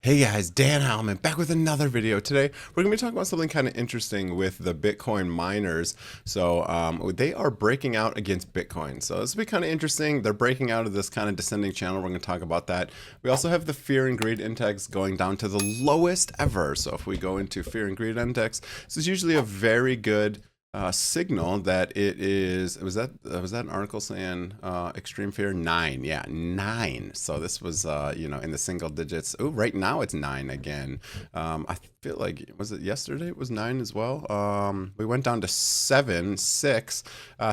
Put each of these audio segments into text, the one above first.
Hey guys, Dan Heilman back with another video. Today we're going to be talking about something kind of interesting with the Bitcoin miners. They are breaking out against Bitcoin. So this will be kind of interesting. They're breaking out of this kind of descending channel. We're going to talk about that. We also have the fear and greed index going down to the lowest ever. So if we go into fear and greed index, this is usually a very good signal that it is. Was that an article saying extreme fear 9? Yeah, 9. So this was in the single digits. Oh, right now it's 9 again. I feel like, was it yesterday it was 9 as well? We went down to 7, 6.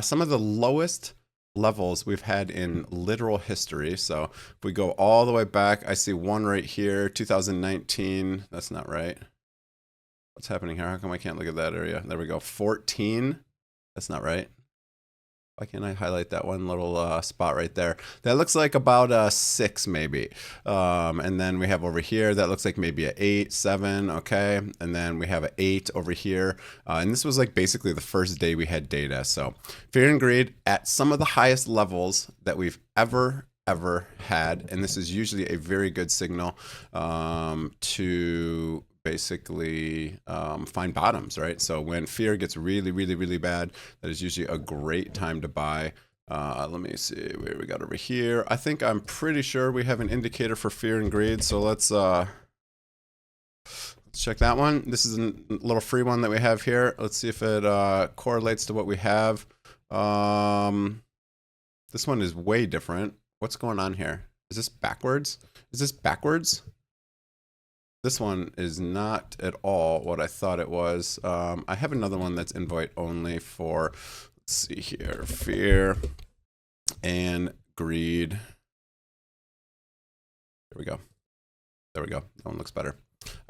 Some of the lowest levels we've had in literal history. So if we go all the way back, I see one right here, 2019. That's not right. What's happening here? How come I can't look at that area? There we go. 14. That's not right. Why can't I highlight that one little spot right there? That looks like about a 6 maybe. And then we have over here, that looks like maybe a 8, 7, okay. And then we have an 8 over here. And this was like basically the first day we had data. So fear and greed at some of the highest levels that we've ever had. And this is usually a very good signal to basically find bottoms, right? So when fear gets really bad, that is usually a great time to buy. Let me see where we got over here. I'm pretty sure we have an indicator for fear and greed. So let's check that one. This is a little free one that we have here. Let's see if it correlates to what we have. This one is way different. What's going on here? Is this backwards? Is this backwards? This one is not at all what I thought it was. I have another one that's invite only for, let's see here, fear and greed. There we go. There we go. That one looks better.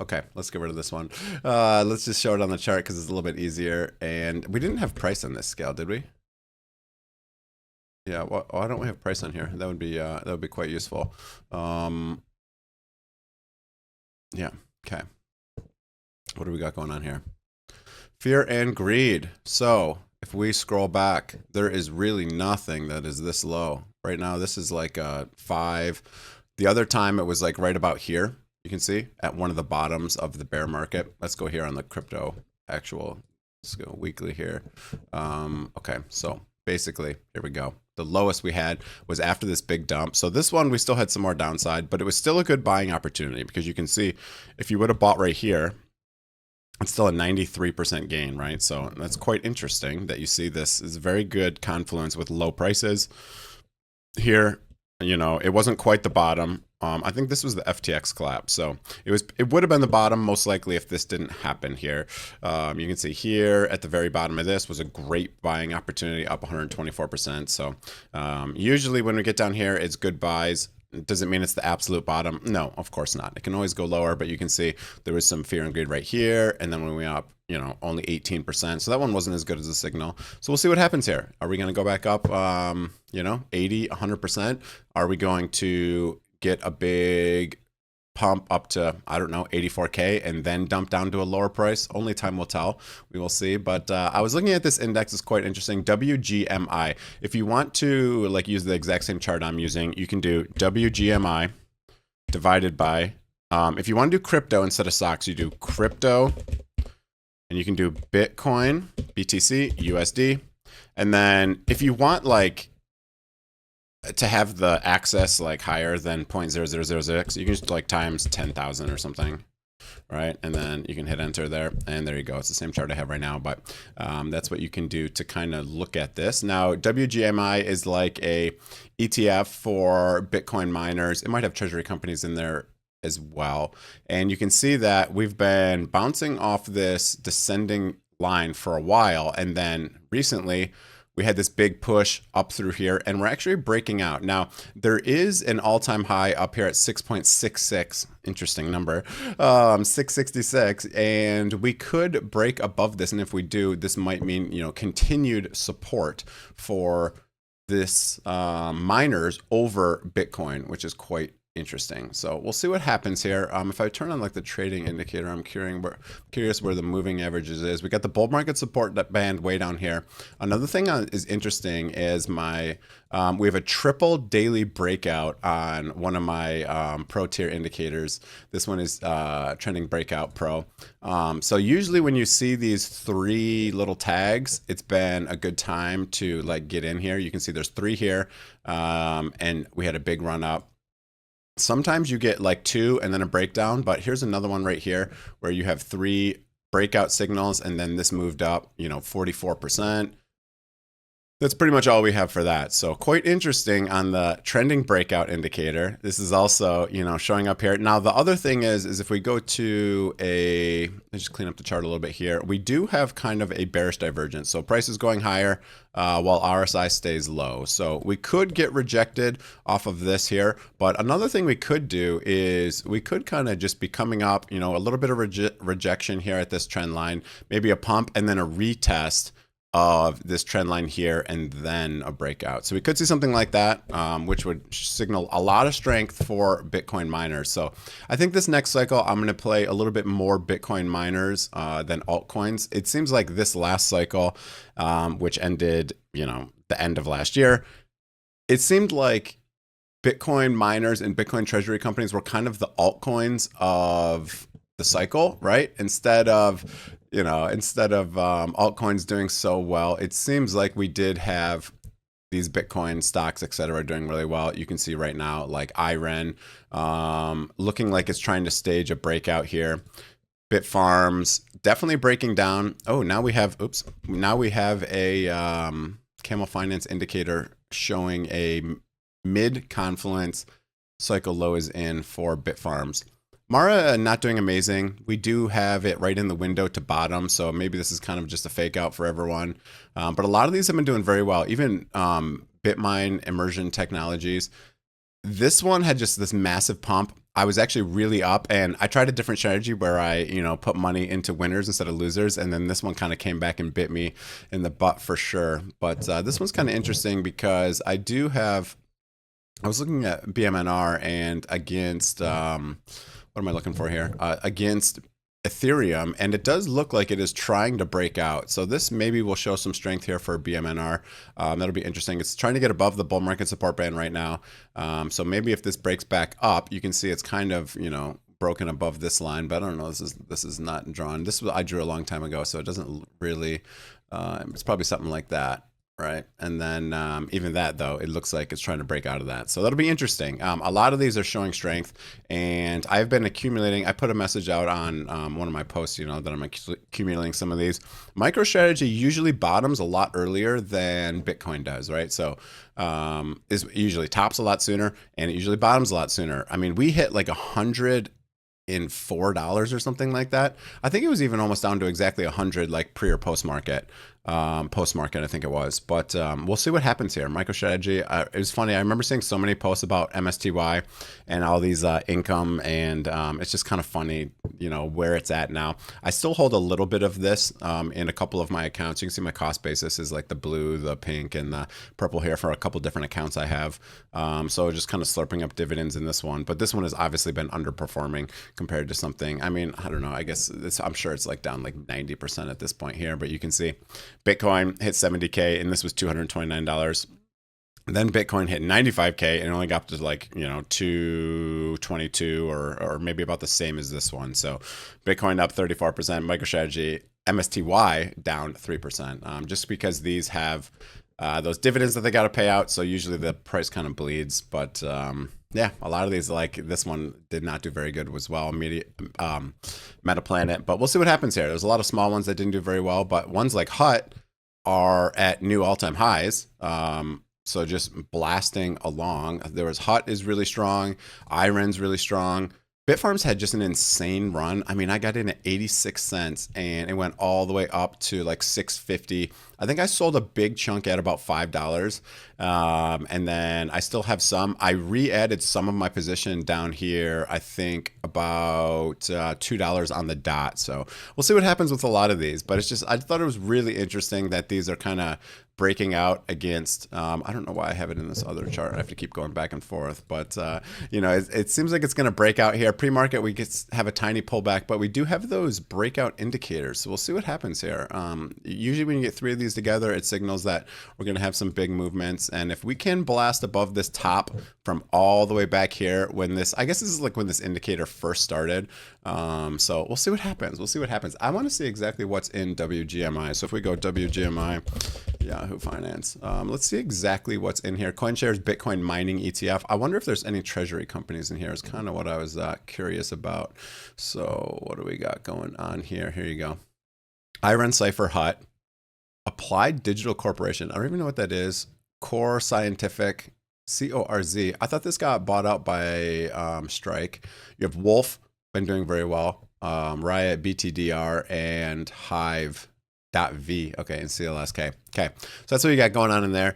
Okay, let's get rid of this one. Let's just show it on the chart because it's a little bit easier. And we didn't have price on this scale, did we? Yeah, well, why don't we have price on here? That would be quite useful. Yeah, okay. What do we got going on here? Fear and greed. So if we scroll back, there is really nothing that is this low. Right now, this is like a 5. The other time, it was like right about here. You can see at one of the bottoms of the bear market. Let's go here on the crypto actual. Let's go weekly here. Okay, so basically, here we go. The lowest we had was after this big dump. So this one, we still had some more downside, but it was still a good buying opportunity because you can see if you would have bought right here, it's still a 93% gain, right? So that's quite interesting that you see this is a very good confluence with low prices here. It wasn't quite the bottom. I think this was the FTX collapse. So it would have been the bottom most likely if this didn't happen here. You can see here at the very bottom of this was a great buying opportunity, up 124%. So usually when we get down here, it's good buys. Does it mean it's the absolute bottom? No, of course not. It can always go lower, but you can see there was some fear and greed right here. And then when we went up, only 18%. So that one wasn't as good as a signal. So we'll see what happens here. Are we going to go back up, 80, 100%? Are we going to get a big pump up to, I don't know, 84K and then dump down to a lower price? Only time will tell. We will see. But I was looking at this index. It's quite interesting. WGMI. If you want to use the exact same chart I'm using, you can do WGMI divided by, if you want to do crypto instead of stocks, you do crypto, and you can do Bitcoin, BTC, USD. And then if you want to have the access higher than 0.0006, you can just times 10,000 or something, right? And then you can hit enter there, and there you go. It's the same chart I have right now, but that's what you can do to kind of look at this. Now, WGMI is like a ETF for Bitcoin miners. It might have treasury companies in there as well. And you can see that we've been bouncing off this descending line for a while, and then recently we had this big push up through here, and we're actually breaking out. Now, there is an all-time high up here at 6.66. Interesting number. 666. And we could break above this. And if we do, this might mean, continued support for this miners over Bitcoin, which is quite interesting. So we'll see what happens here. If I turn on like the trading indicator, I'm curious where the moving averages is. We got the bull market support band way down here. Another thing is interesting is we have a triple daily breakout on one of my pro tier indicators. This one is trending breakout pro. So usually when you see these 3 little tags, it's been a good time to like get in here. You can see there's 3 here, and we had a big run up. Sometimes you get like 2 and then a breakdown, but here's another one right here where you have 3 breakout signals, and then this moved up, 44%. That's pretty much all we have for that. So quite interesting on the trending breakout indicator. This is also, showing up here. Now, the other thing is if we go to let's just clean up the chart a little bit here. We do have kind of a bearish divergence. So price is going higher while RSI stays low. So we could get rejected off of this here. But another thing we could do is we could kind of just be coming up, a little bit of rejection here at this trend line, maybe a pump and then a retest of this trend line here and then a breakout. So we could see something like that, which would signal a lot of strength for Bitcoin miners. So I think this next cycle, I'm going to play a little bit more Bitcoin miners than altcoins. It seems like this last cycle, which ended, the end of last year, it seemed like Bitcoin miners and Bitcoin treasury companies were kind of the altcoins of the cycle, right? Instead of altcoins doing so well, it seems like we did have these Bitcoin stocks, etc., doing really well. You can see right now, like IREN, looking like it's trying to stage a breakout here. Bitfarms definitely breaking down. Oh, now we have a Camel Finance indicator showing a mid-confluence cycle low is in for Bitfarms. Mara not doing amazing. We do have it right in the window to bottom, so maybe this is kind of just a fake out for everyone. But a lot of these have been doing very well. Even Bitmine Immersion Technologies. This one had just this massive pump. I was actually really up, and I tried a different strategy where I, put money into winners instead of losers, and then this one kind of came back and bit me in the butt for sure. But this one's kind of interesting because I was looking at BMNR and against what am I looking for here? Against Ethereum, and it does look like it is trying to break out. So this maybe will show some strength here for BMNR. That'll be interesting. It's trying to get above the bull market support band right now. So maybe if this breaks back up, you can see it's kind of, broken above this line, but I don't know. This is not drawn. I drew a long time ago, so it doesn't really, it's probably something like that. Right. And then even that, though, it looks like it's trying to break out of that. So that'll be interesting. A lot of these are showing strength, and I've been accumulating. I put a message out on one of my posts, that I'm accumulating some of these. MicroStrategy usually bottoms a lot earlier than Bitcoin does. Right. So it usually tops a lot sooner, and it usually bottoms a lot sooner. I mean, we hit like $104 or something like that. I think it was even almost down to exactly 100, like pre or post market. Post-market, I think it was. But we'll see what happens here. MicroStrategy, it was funny. I remember seeing so many posts about MSTY and all these income, and it's just kind of funny, where it's at now. I still hold a little bit of this in a couple of my accounts. You can see my cost basis is like the blue, the pink, and the purple here for a couple different accounts I have. So just kind of slurping up dividends in this one. But this one has obviously been underperforming compared to something. I mean, I don't know. I guess I'm sure it's like down like 90% at this point here, but you can see Bitcoin hit 70K, and this was $229. Then Bitcoin hit 95K and only got up to like, 222 or maybe about the same as this one. So Bitcoin up 34%, MicroStrategy, MSTY down 3%, just because these have those dividends that they got to pay out. So usually the price kind of bleeds. But yeah, a lot of these, like this one, did not do very good as well. Metaplanet. But we'll see what happens here. There's a lot of small ones that didn't do very well, but ones like Hut are at new all-time highs. So just blasting along. There was Hut is really strong. IREN's really strong. Bitfarms had just an insane run. I mean, I got in at 86 cents and it went all the way up to like 6.50. I think I sold a big chunk at about $5. And then I still have some. I re-added some of my position down here, I think about $2 on the dot. So we'll see what happens with a lot of these. But it's just, I thought it was really interesting that these are kind of breaking out against, I don't know why I have it in this other chart. I have to keep going back and forth, but you know, it seems like it's going to break out here. Pre-market, we have a tiny pullback, but we do have those breakout indicators. So we'll see what happens here. Usually when you get 3 of these together, it signals that we're going to have some big movements. And if we can blast above this top from all the way back here, when this, I guess this is like when this indicator first started. So we'll see what happens. We'll see what happens. I want to see exactly what's in WGMI. So if we go WGMI, Yahoo Finance. Let's see exactly what's in here. CoinShares Bitcoin Mining ETF. I wonder if there's any treasury companies in here. Is kind of what I was curious about. So what do we got going on here? Here you go. iRun Cipher Hut. Applied Digital Corporation. I don't even know what that is. Core Scientific. CORZ. I thought this got bought out by Strike. You have Wolf, been doing very well. Riot, BTDR, and Hive. .v. Okay, and CLSK. Okay, so that's what you got going on in there.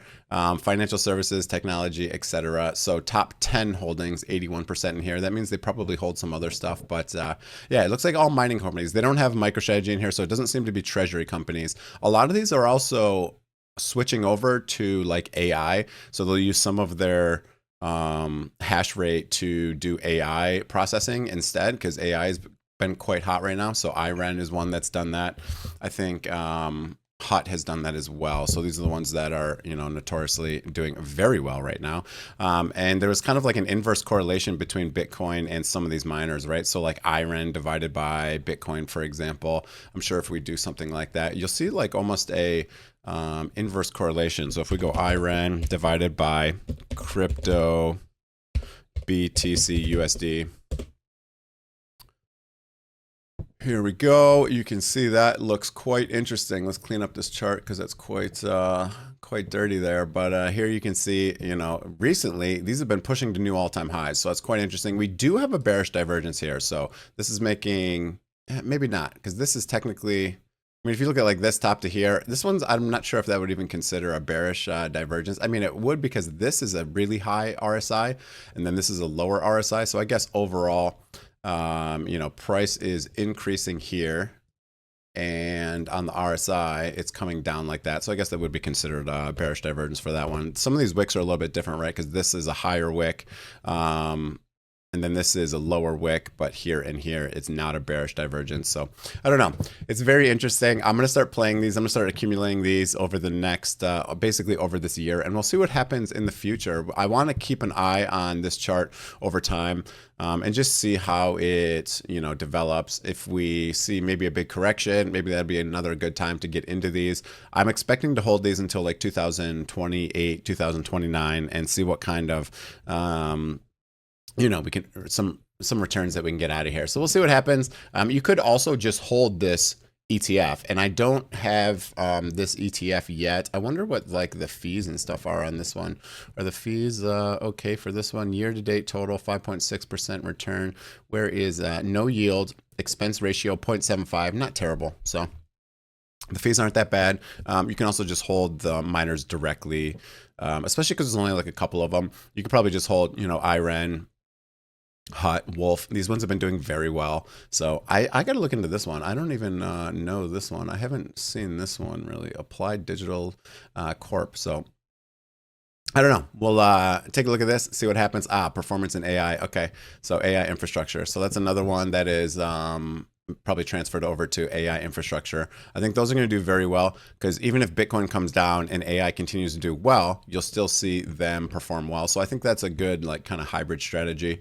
Financial services, technology, etc. So top 10 holdings, 81% in here. That means they probably hold some other stuff, but yeah, it looks like all mining companies. They don't have MicroStrategy in here, so it doesn't seem to be treasury companies. A lot of these are also switching over to like AI, so they'll use some of their hash rate to do AI processing instead, because AI is been quite hot right now. So iRen is one that's done that. I think Hut has done that as well. So these are the ones that are, you know, notoriously doing very well right now. And there was kind of like an inverse correlation between Bitcoin and some of these miners, right? So like iRen divided by Bitcoin, for example. I'm sure if we do something like that, you'll see like almost a inverse correlation. So if we go iRen divided by crypto BTC USD, here we go. You can see that looks quite interesting. Let's clean up this chart because that's quite dirty there. But here you can see, you know, recently these have been pushing to new all-time highs. So that's quite interesting. We do have a bearish divergence here. So this is making, maybe not, because this is technically, I mean, if you look at like this top to here, this one's, I'm not sure if that would even consider a bearish divergence. I mean, it would, because this is a really high RSI and then this is a lower RSI. So I guess overall, you know, price is increasing here, and on the RSI, it's coming down like that. So I guess that would be considered a bearish divergence for that one. Some of these wicks are a little bit different, right? Because this is a higher wick, and then this is a lower wick, but here and here, it's not a bearish divergence. So I don't know. It's very interesting. I'm going to start playing these. I'm going to start accumulating these over the next, basically over this year, and we'll see what happens in the future. I want to keep an eye on this chart over time, and just see how it, you know, develops. If we see maybe a big correction, maybe that'd be another good time to get into these. I'm expecting to hold these until like 2028, 2029, and see what kind of, you know, we can some returns that we can get out of here. So we'll see what happens. You could also just hold this ETF, and I don't have this ETF yet. I wonder what like the fees and stuff are on this one. Are the fees okay for this one? Year to date total 5.6% return. Where is no yield, expense ratio 0.75, not terrible. So the fees aren't that bad. You can also just hold the miners directly, especially because there's only like a couple of them. You could probably just hold, you know, iRen, Hut, Wolf. These ones have been doing very well. So I got to look into this one. I don't even know this one. I haven't seen this one really. Applied Digital Corp. So I don't know. We'll take a look at this, see what happens. Performance in AI. Okay. So AI infrastructure. So that's another one that is probably transferred over to AI infrastructure. I think those are going to do very well, because even if Bitcoin comes down and AI continues to do well, you'll still see them perform well. So I think that's a good like kind of hybrid strategy.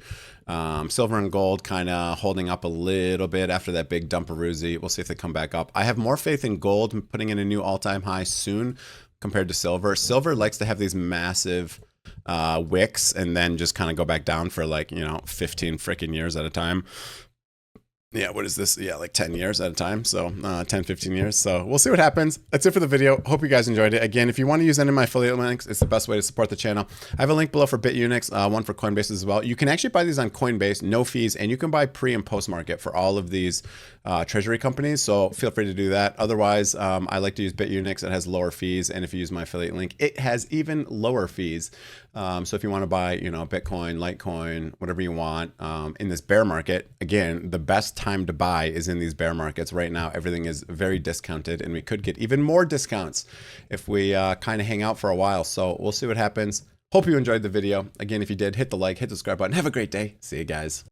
Silver and gold kind of holding up a little bit after that big dumperoozy. We'll see if they come back up. I have more faith in gold putting in a new all-time high soon compared to silver. Silver likes to have these massive wicks and then just kind of go back down for like, you know, 15 freaking years at a time. Yeah, what is this? Yeah, like 10 years at a time. So 10, 15 years. So we'll see what happens. That's it for the video. Hope you guys enjoyed it. Again, if you want to use any of my affiliate links, it's the best way to support the channel. I have a link below for Bitunix, one for Coinbase as well. You can actually buy these on Coinbase, no fees, and you can buy pre and post market for all of these treasury companies. So feel free to do that. Otherwise, I like to use Bitunix. It has lower fees. And if you use my affiliate link, it has even lower fees. So if you want to buy, you know, Bitcoin, Litecoin, whatever you want in this bear market, again, the best time time to buy is in these bear markets. Right now, everything is very discounted, and we could get even more discounts if we kind of hang out for a while. So we'll see what happens. Hope you enjoyed the video. Again, if you did, hit the like, hit the subscribe button. Have a great day. See you guys.